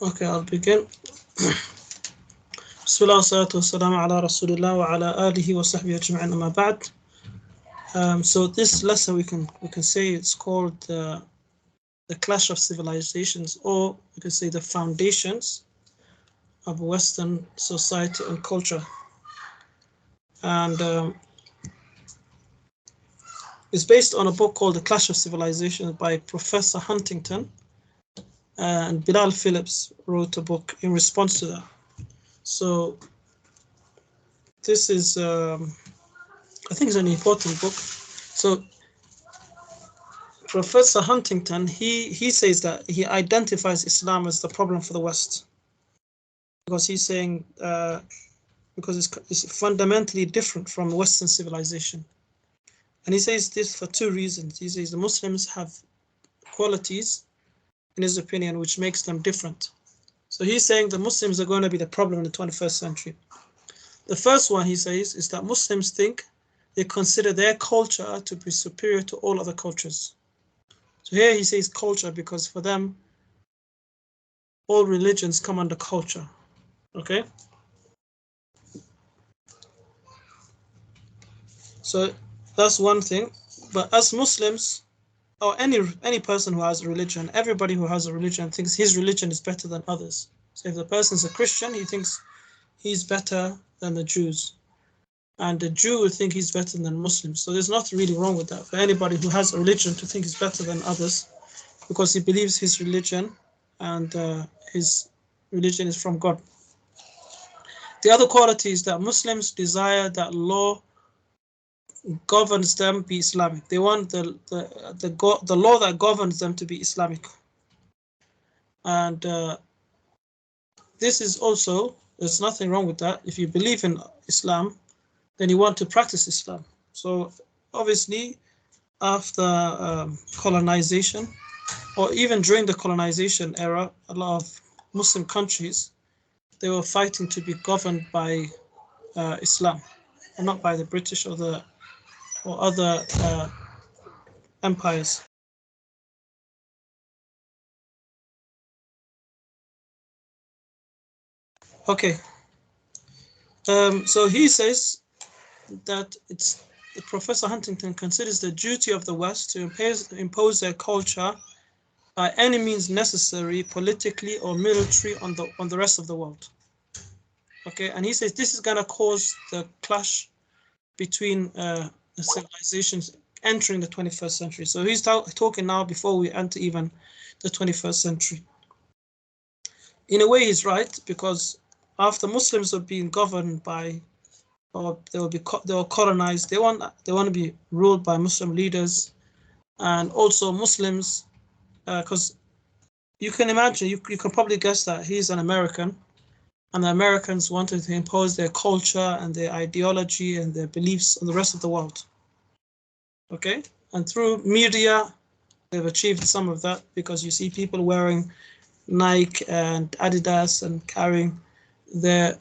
Okay, I'll begin. Bismillah wa salatu wa salam ala rasulillah wa ala alihi wa sahbihi ajma'in amma ba'd. So this lesson we can say it's called the clash of civilizations, or we can say the foundations of Western society and culture. And it's based on a book called The Clash of Civilizations by Professor Huntington, and Bilal Phillips wrote a book in response to that. So this is, I think it's an important book. So Professor Huntington, he says that he identifies Islam as the problem for the West, because he's saying because it's fundamentally different from Western civilization. And he says this for two reasons. He says the Muslims have qualities, in his opinion, which makes them different. So he's saying the Muslims are going to be the problem in the 21st century. The first one, he says, is that Muslims think they consider their culture to be superior to all other cultures. So here he says culture because for them, all religions come under culture. Okay? So that's one thing. But as Muslims, or any person who has a religion, everybody who has a religion thinks his religion is better than others. So if the person's a Christian, he thinks he's better than the Jews. And the Jew will think he's better than Muslims. So there's nothing really wrong with that for anybody who has a religion to think he's better than others, because he believes his religion and his religion is from God. The other quality is that Muslims desire that law governs them be Islamic. They want the law that governs them to be Islamic. And this is also, there's nothing wrong with that. If you believe in Islam, then you want to practice Islam. So obviously, after colonization, or even during the colonization era, a lot of Muslim countries, they were fighting to be governed by Islam, and not by the British or other empires. Okay. So he says that Professor Huntington considers the duty of the West to impose their culture by any means necessary, politically or military, on the rest of the world. Okay, and he says this is going to cause the clash between the civilizations entering the 21st century. So he's talking now before we enter even the 21st century. In a way, he's right, because after Muslims are being governed by, or they were colonized, they want to be ruled by Muslim leaders, and also Muslims, because you can imagine, you can probably guess that he's an American, and the Americans wanted to impose their culture and their ideology and their beliefs on the rest of the world. Okay, and through media, they've achieved some of that, because you see people wearing Nike and Adidas and carrying their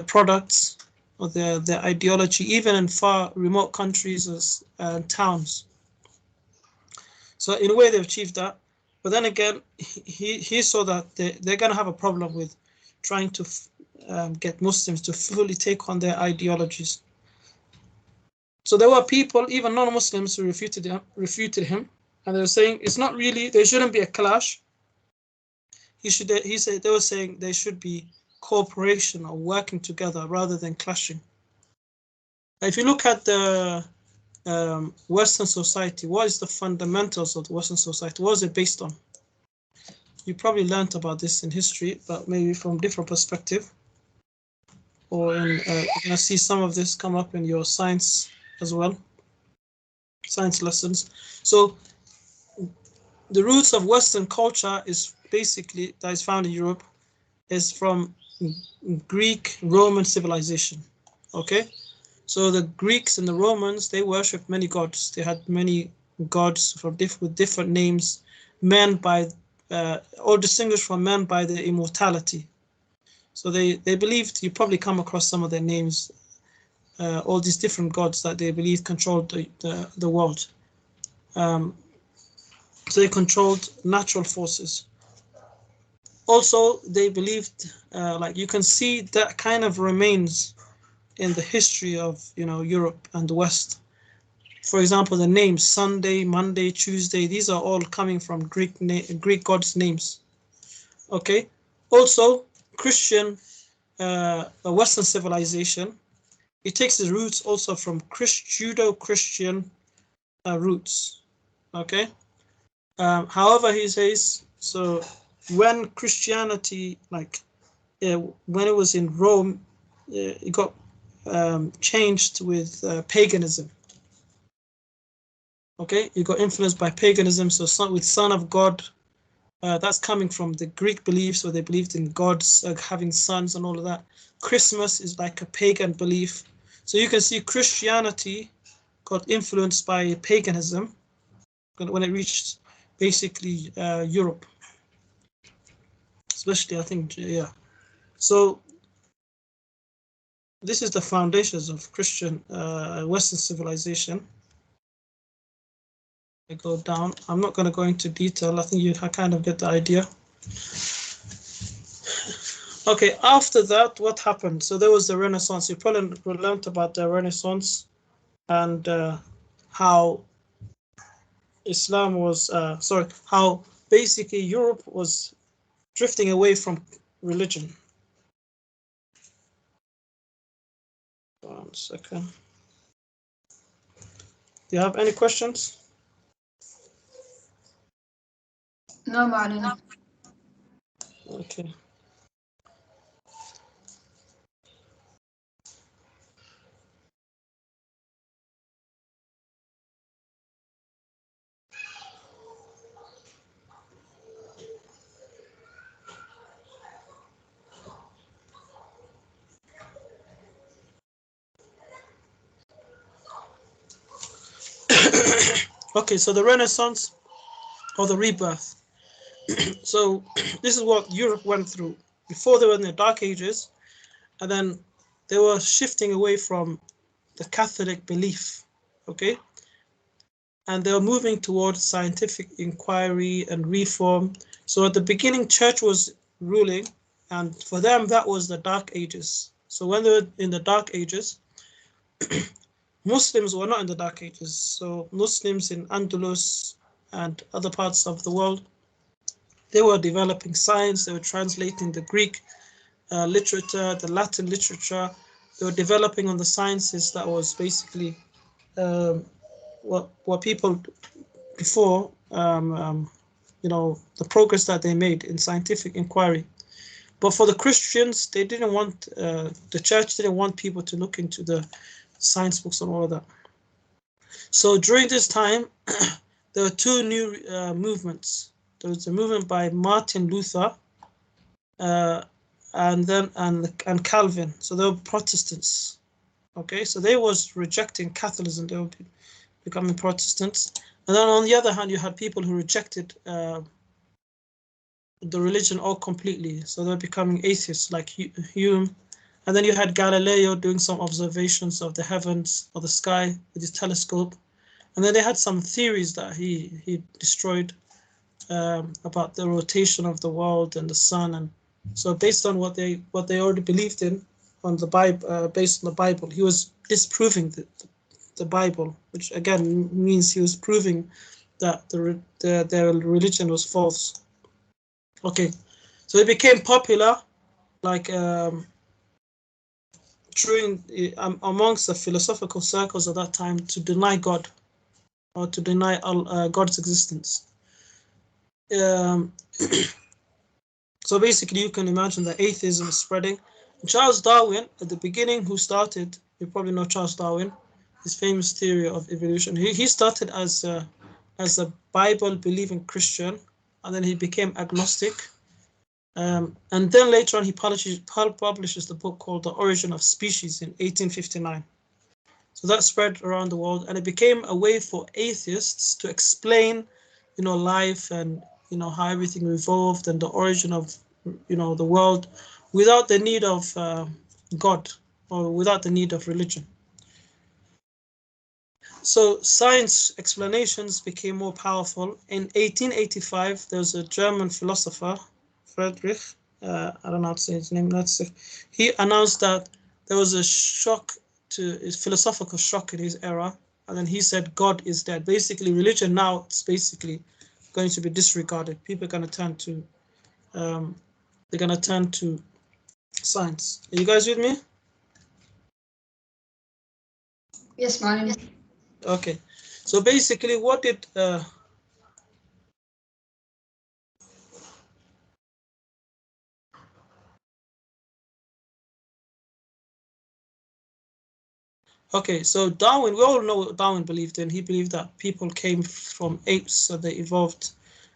products or their ideology, even in far remote countries and towns. So in a way, they've achieved that. But then again, he saw that they're going to have a problem with trying to get Muslims to fully take on their ideologies. So there were people, even non-Muslims, who refuted him, and they were saying it's not really, there shouldn't be a clash. He said they were saying there should be cooperation or working together rather than clashing. If you look at the Western society, what is the fundamentals of the Western society? What is it based on? You probably learned about this in history, but maybe from different perspective. Or you're going to see some of this come up in your science as well, science lessons. So the roots of Western culture is basically, that is found in Europe, is from Greek Roman civilization. Okay, so the Greeks and the Romans, they worshipped many gods. They had many gods with different names, or distinguished from men by their immortality. So they believed, you probably come across some of their names, all these different gods that they believed controlled the world. So they controlled natural forces. Also, they believed, like you can see that kind of remains in the history of, Europe and the West. For example, the names Sunday, Monday, Tuesday, these are all coming from Greek gods' names. Okay. Also, Christian, Western civilization, it takes its roots also from Judo-Christian roots. Okay. However, he says, so when Christianity, when it was in Rome, it got changed with paganism. Okay, it got influenced by paganism. So with Son of God, that's coming from the Greek beliefs where they believed in gods having sons and all of that. Christmas is like a pagan belief. So you can see Christianity got influenced by paganism when it reached basically Europe, especially, I think, yeah. So this is the foundations of Christian Western civilization. I go down. I'm not going to go into detail. I think you kind of get the idea. Okay, after that, what happened? So there was the Renaissance. You probably learned about the Renaissance and how Islam was, how basically Europe was drifting away from religion. 1 second. Do you have any questions? No, معلم. Okay. Okay, so the Renaissance or the rebirth. So this is what Europe went through. Before they were in the Dark Ages, and then they were shifting away from the Catholic belief, okay? And they were moving towards scientific inquiry and reform. So at the beginning, church was ruling, and for them, that was the Dark Ages. So when they were in the Dark Ages, Muslims were not in the Dark Ages. So Muslims in Andalus and other parts of the world, they were developing science, they were translating the Greek literature, the Latin literature. They were developing on the sciences that was basically what people before, the progress that they made in scientific inquiry. But for the Christians, they didn't want, the church didn't want people to look into the science books and all of that. So during this time, there were two new movements. There was a movement by Martin Luther, and Calvin. So they were Protestants. Okay, so they was rejecting Catholicism. They were becoming Protestants. And then on the other hand, you had people who rejected the religion all completely. So they're becoming atheists, like Hume. And then you had Galileo doing some observations of the heavens or the sky with his telescope. And then they had some theories that he destroyed about the rotation of the world and the sun. And so based on what they already believed in on the Bible, based on the Bible, he was disproving the Bible, which again means he was proving that their religion was false. Okay, so it became popular, like amongst the philosophical circles at that time, to deny God or to deny God's existence. So basically, you can imagine that atheism is spreading. Charles Darwin, at the beginning, who started, you probably know Charles Darwin, his famous theory of evolution. He started as a Bible-believing Christian, and then he became agnostic. And then later on, he publishes the book called The Origin of Species in 1859. So that spread around the world, and it became a way for atheists to explain, life and how everything evolved and the origin of the world without the need of God or without the need of religion. So science explanations became more powerful. In 1885, there was a German philosopher, Friedrich, I don't know how to say his name, he announced that there was a shock a philosophical shock in his era, and then he said God is dead. Basically, religion now is basically going to be disregarded. People are going to turn to science. Are you guys with me? Yes, Ma'alina. Okay, so basically, what did okay, so Darwin, we all know what Darwin believed in. He believed that people came from apes, so they evolved.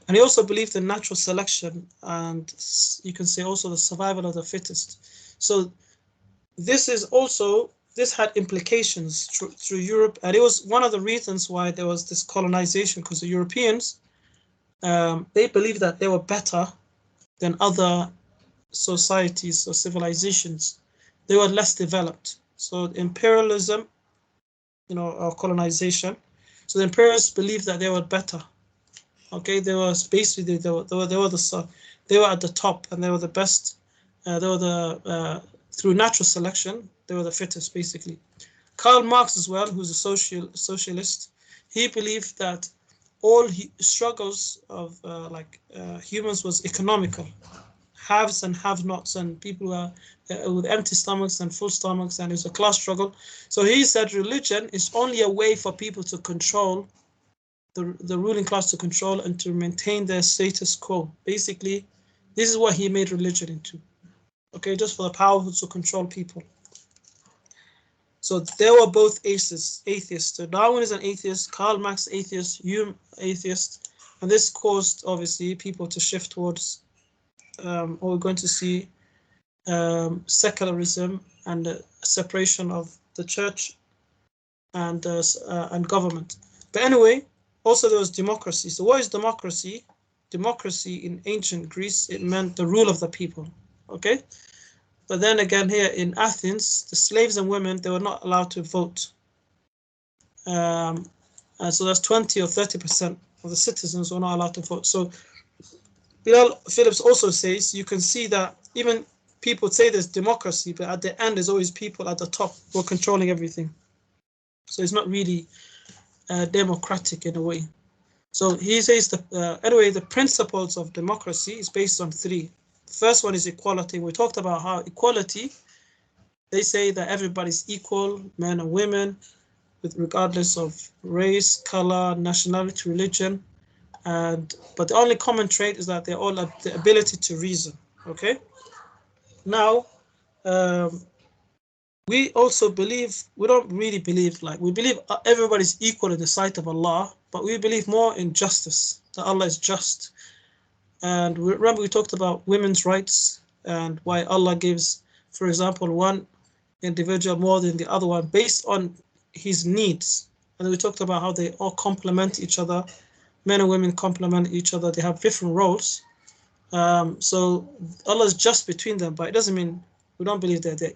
And he also believed in natural selection, and you can say also the survival of the fittest. So this had implications through Europe, and it was one of the reasons why there was this colonization, because the Europeans, they believed that they were better than other societies or civilizations. They were less developed. So imperialism, or colonization. So the imperialists believed that they were better. Okay, they were basically they were at the top, and they were the best. They were through natural selection, they were the fittest, basically. Karl Marx as well, who's a socialist, he believed that all struggles of humans was economical, haves and have-nots, and people are with empty stomachs and full stomachs, and it's a class struggle. So he said religion is only a way for people to control the ruling class, to control and to maintain their status quo. Basically, this is what he made religion into. Okay, just for the powerful to control people. So they were both atheists. So Darwin is an atheist, Karl Marx atheist, Hume atheist, and this caused obviously people to shift towards what we're going to see, secularism and separation of the church and government. But anyway, also there was democracy. So what is democracy? Democracy in ancient Greece, it meant the rule of the people. Okay. But then again, here in Athens, the slaves and women, they were not allowed to vote. And so that's 20 or 30% of the citizens were not allowed to vote. So Bilal Phillips also says you can see that even people say there's democracy, but at the end there's always people at the top who are controlling everything. So it's not really democratic in a way. So he says that anyway, the principles of democracy is based on three. The first one is equality. We talked about how equality, they say that everybody's equal, men and women, regardless of race, color, nationality, religion. But the only common trait is that they all have the ability to reason. Okay. Now, we also believe, we don't really believe, we believe everybody's equal in the sight of Allah, but we believe more in justice, that Allah is just. And remember we talked about women's rights and why Allah gives, for example, one individual more than the other one based on his needs. And we talked about how they all complement each other. Men and women complement each other. They have different roles. So Allah is just between them, but it doesn't mean we don't believe that they're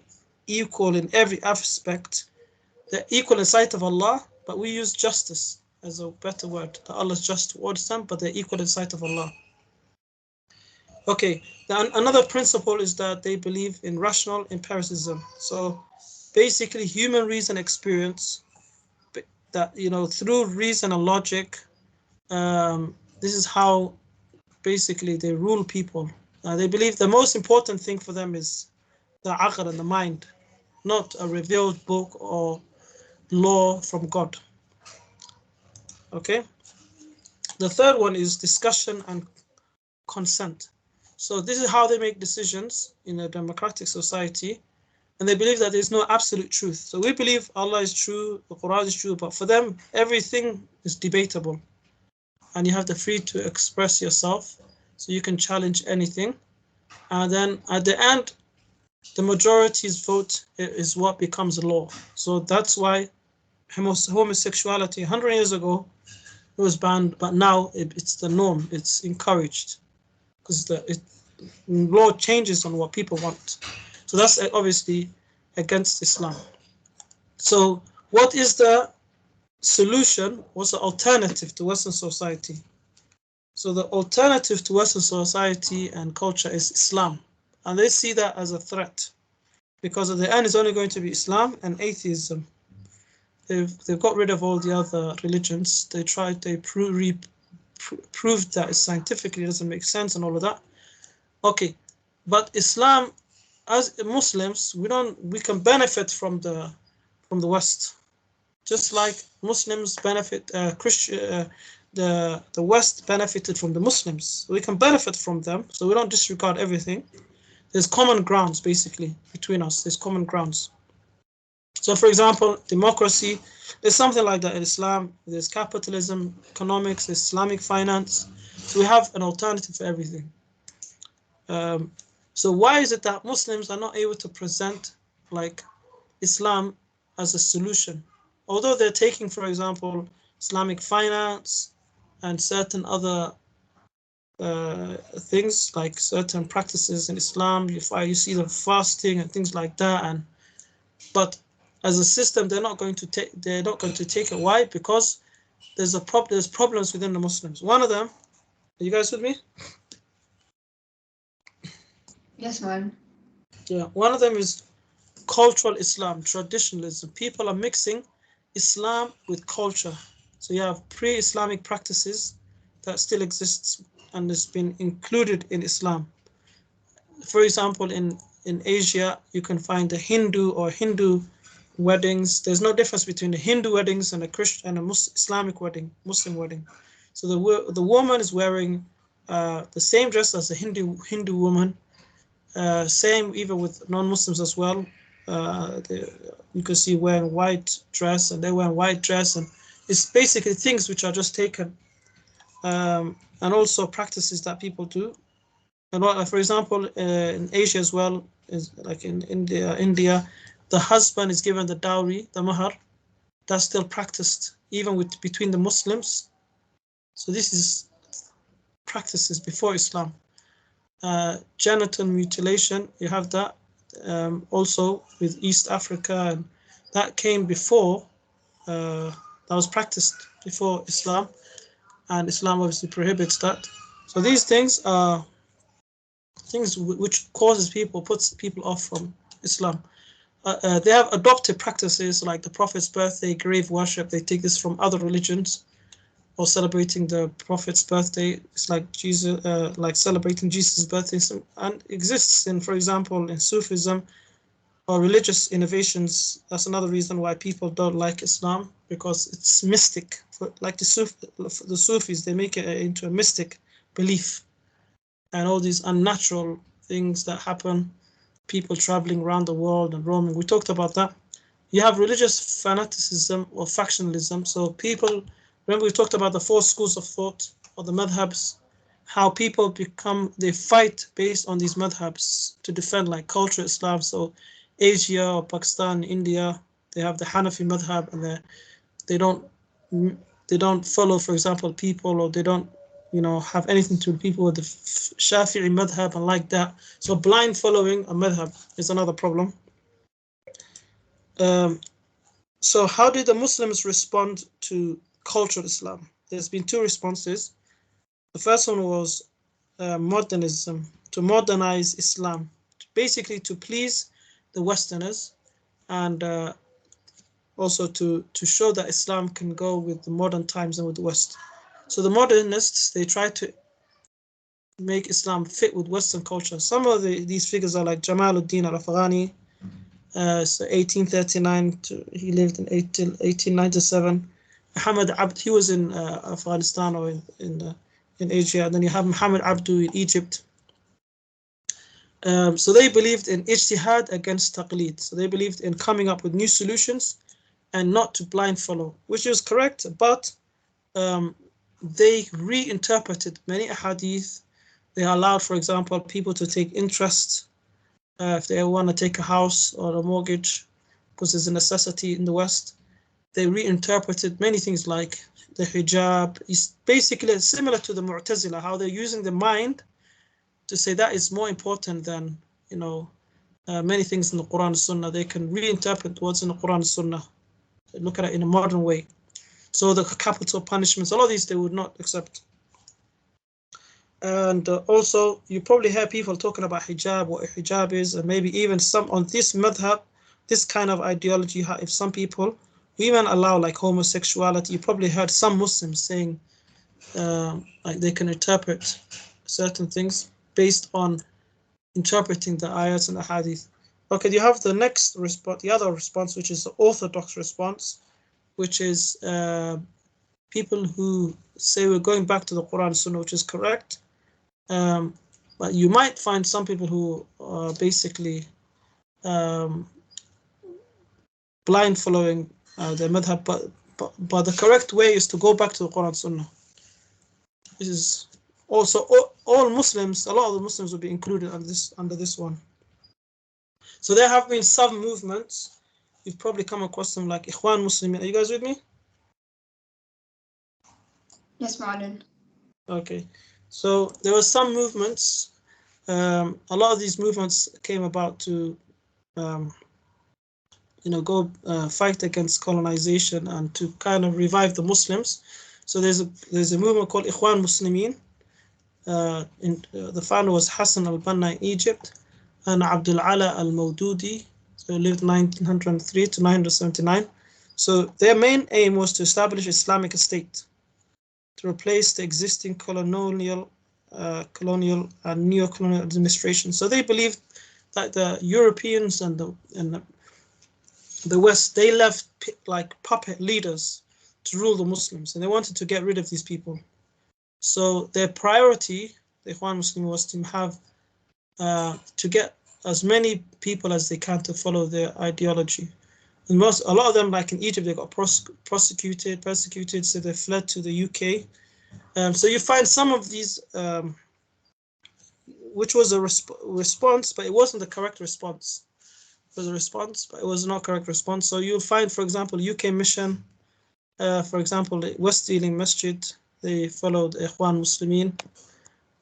equal in every aspect. They're equal in sight of Allah, but we use justice as a better word. That Allah is just towards them, but they're equal in sight of Allah. Okay, then another principle is that they believe in rational empiricism. So basically human reason experience, that, through reason and logic, this is how basically they rule people. They believe the most important thing for them is the aql and the mind, not a revealed book or law from God. Okay. The third one is discussion and consent. So this is how they make decisions in a democratic society. And they believe that there's no absolute truth. So we believe Allah is true, the Quran is true, but for them, everything is debatable. And you have the free to express yourself, so you can challenge anything. And then at the end, the majority's vote is what becomes law. So that's why homosexuality 100 years ago, it was banned, but now it's the norm, it's encouraged, because the law changes on what people want. So that's obviously against Islam. So what is the solution? What's the alternative to Western society? So the alternative to Western society and culture is Islam. And they see that as a threat because at the end it's only going to be Islam and atheism. They've got rid of all the other religions. They proved that it scientifically doesn't make sense and all of that. Okay, but Islam, as Muslims, we can benefit from the West, just like Muslims benefit. The West benefited from the Muslims. We can benefit from them, so we don't disregard everything. There's common grounds basically between us. There's common grounds. So, for example, democracy, there's something like that in Islam. There's capitalism, economics, there's Islamic finance. So we have an alternative for everything. So why is it that Muslims are not able to present like Islam as a solution? Although they're taking, for example, Islamic finance and certain other things like certain practices in Islam, you see them fasting and things like that, but as a system, they're not going to take it. Why? Because there's problems within the Muslims. One of them, are you guys with me? Yes, man. Yeah, one of them is cultural Islam, traditionalism. People are mixing Islam with culture. So you have pre-Islamic practices that still exists and has been included in Islam. For example, in Asia, you can find a Hindu weddings. There's no difference between the Hindu weddings and a Christian and a Islamic wedding, Muslim wedding. So the woman is wearing the same dress as a Hindu woman. Same even with non-Muslims as well. You can see wearing white dress, and they're wearing white dress, and it's basically things which are just taken, and also practices that people do. And for example, in Asia as well, is like in India, the husband is given the dowry, the mahar. That's still practiced even between the Muslims. So this is practices before Islam. Genital mutilation, you have that also with East Africa, and that came before, that was practiced before Islam, and Islam obviously prohibits that. So these things are things which puts people off from Islam. They have adopted practices like the Prophet's birthday, grave worship. They take this from other religions, or celebrating the Prophet's birthday. It's like Jesus, like celebrating Jesus' birthday, and exists in, for example, in Sufism or religious innovations. That's another reason why people don't like Islam, because it's mystic. Like the Sufis, they make it into a mystic belief, and all these unnatural things that happen. People traveling around the world and roaming. We talked about that. You have religious fanaticism or factionalism. So people, remember we talked about the 4 schools of thought or the madhabs, how people they fight based on these madhabs to defend like culture Islam. So Asia or Pakistan, India, they have the Hanafi madhab, and they don't follow, for example, people, or they don't have anything to do with people with the Shafi'i madhab and like that. So blind following a madhab is another problem. So how did the Muslims respond to cultural Islam? There's been 2 responses. The first one was modernism, to modernize Islam, basically to please the Westerners, and also to show that Islam can go with the modern times and with the West. So the modernists, they try to make Islam fit with Western culture. Some of these figures are like Jamaluddin al-Afghani, so 1839 he lived in 1897. Muhammad Abd, he was in Afghanistan or in Asia. And then you have Muhammad Abdu in Egypt. So they believed in ijtihad against taqlid. So they believed in coming up with new solutions and not to blind follow, which is correct, but they reinterpreted many ahadith. They allowed, for example, people to take interest if they want to take a house or a mortgage, because there's a necessity in the West. They reinterpreted many things like the hijab. Is basically similar to the Mu'tazila, how they're using the mind to say that is more important than many things in the Quran and Sunnah. They can reinterpret what's in the Quran and Sunnah, look at it in a modern way. So the capital punishments, all of these they would not accept. And also, you probably hear people talking about hijab, what a hijab is, and maybe even some on this madhab, this kind of ideology. If some people even allow like homosexuality, you probably heard some Muslims saying like they can interpret certain things based on interpreting the ayats and the hadith. Okay, you have the next response, the other response, which is the orthodox response, which is people who say we're going back to the Quran and Sunnah, which is correct. But you might find some people who are basically blind following the madhab, but the correct way is to go back to the Quran and Sunnah. This is also all Muslims, a lot of the Muslims will be included under this one. So there have been some movements. You've probably come across them like Ikhwan Muslimin. Are you guys with me? Yes, Ma'alan. Okay. So there were some movements. A lot of these movements came about to, go fight against colonization and to kind of revive the Muslims. So there's a movement called Ikhwan Muslimin. The founder was Hassan al-Banna in Egypt, and Abdul Ala al-Mawdudi, so lived 1903 to 979. So their main aim was to establish Islamic state, to replace the existing colonial and neo-colonial administration. So they believed that the Europeans and the West, they left like puppet leaders to rule the Muslims, and they wanted to get rid of these people. So their priority, the Ikhwan Muslim, was to have to get as many people as they can to follow their ideology. And a lot of them, like in Egypt, they got persecuted, so they fled to the UK. So you find some of these, which was a response, but it wasn't the correct response. It was a response, but it was not correct response. So you'll find, for example, UK Mission, for example, the West Ealing Masjid, they followed Ikhwan Muslimin.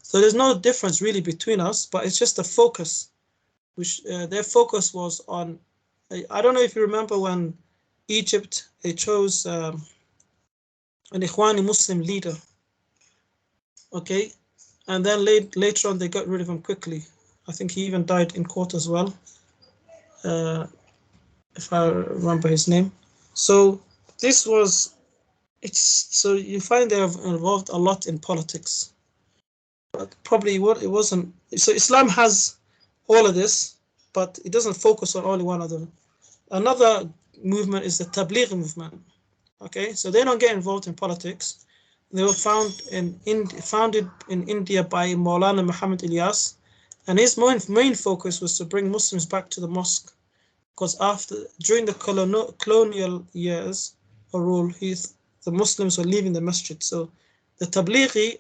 So there's no difference really between us, but it's just a focus, which their focus was on. I don't know if you remember when Egypt, they chose an Ikhwani Muslim leader. Okay, and then later on they got rid of him quickly. I think he even died in court as well, if I remember his name. So this was, so you find they have involved a lot in politics, but probably it wasn't. So Islam has all of this, but it doesn't focus on only one of them. Another movement is the Tabligh movement. Okay, so they don't get involved in politics. They were founded in India by Maulana Muhammad Ilyas, and his main focus was to bring Muslims back to the mosque, because during the colonial years of rule, the Muslims were leaving the masjid. So the Tablighi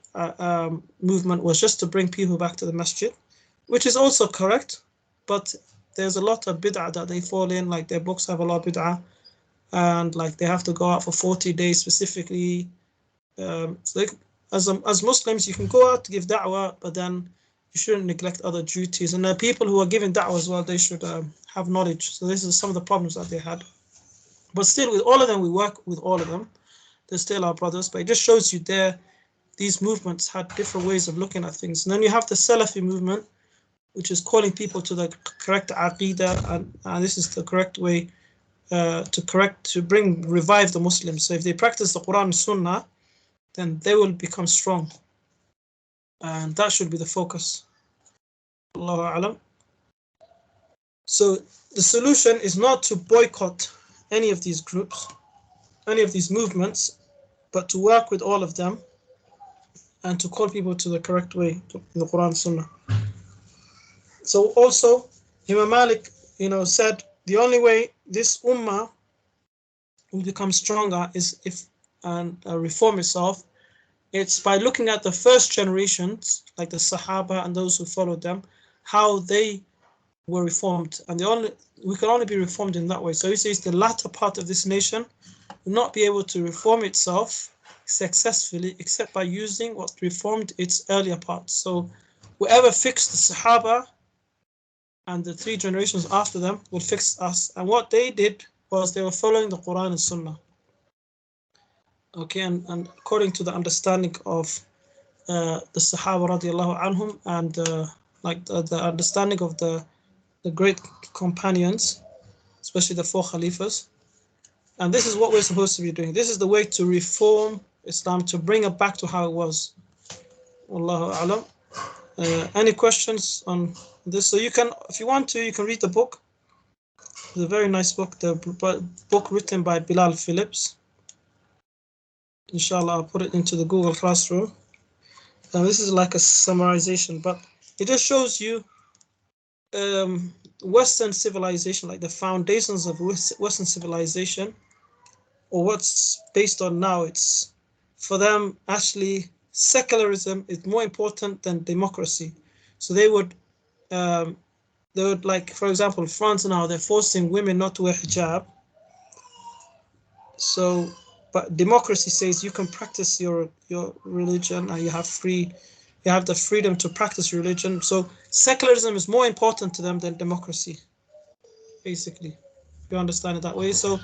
movement was just to bring people back to the masjid, which is also correct, but there's a lot of bid'ah that they fall in, like their books have a lot of bid'ah, and like they have to go out for 40 days specifically. So as Muslims, you can go out to give da'wah, but then you shouldn't neglect other duties. And the people who are giving da'wah as well, they should have knowledge. So this is some of the problems that they had. But still, with all of them, we work with all of them. They're still our brothers, but it just shows you these movements had different ways of looking at things. And then you have the Salafi movement, which is calling people to the correct aqidah, and this is the correct way to revive the Muslims. So if they practice the Quran and Sunnah, then they will become strong, and that should be the focus. Allahu A'lam. So the solution is not to boycott any of these groups, any of these movements, but to work with all of them and to call people to the correct way, to the Quran and Sunnah. So also, Imam Malik, said the only way this ummah will become stronger is if and reform itself. It's by looking at the first generations, like the Sahaba and those who followed them, how they were reformed, and we can only be reformed in that way. So he says the latter part of this nation will not be able to reform itself successfully except by using what reformed its earlier parts. So whoever fixed the Sahaba and the 3 generations after them will fix us. And what they did was they were following the Quran and Sunnah. Okay, and according to the understanding of the Sahaba radiallahu anhum, and like the understanding of the great companions, especially the 4 Khalifas. And this is what we're supposed to be doing. This is the way to reform Islam, to bring it back to how it was. Wallahu a'lam. Any questions on this? So you can, if you want to, you can read the book. It's a very nice book, the book written by Bilal Phillips. Inshallah, I'll put it into the Google Classroom. And this is like a summarization, but it just shows you Western civilization, like the foundations of Western civilization, or what's based on now. It's, for them, actually, secularism is more important than democracy. So they would, like, for example, France now, they're forcing women not to wear hijab. So, but democracy says you can practice your religion, and you have the freedom to practice religion. So secularism is more important to them than democracy, basically. If you understand it that way. So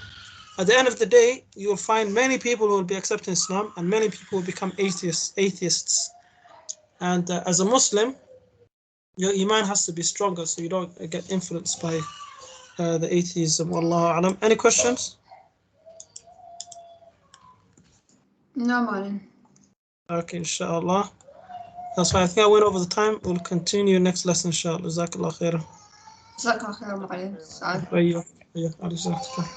at the end of the day, you will find many people who will be accepting Islam, and many people will become atheists. And as a Muslim, your iman has to be stronger, so you don't get influenced by the atheism. Wallahu alam. Any questions? No, Marlon. Okay, inshallah. That's fine. I think I went over the time. We'll continue next lesson, inshallah. Jazakallah khairan. جزاك الله خير أبو علي. سعد. أيوه. عليه الصلاة والسلام.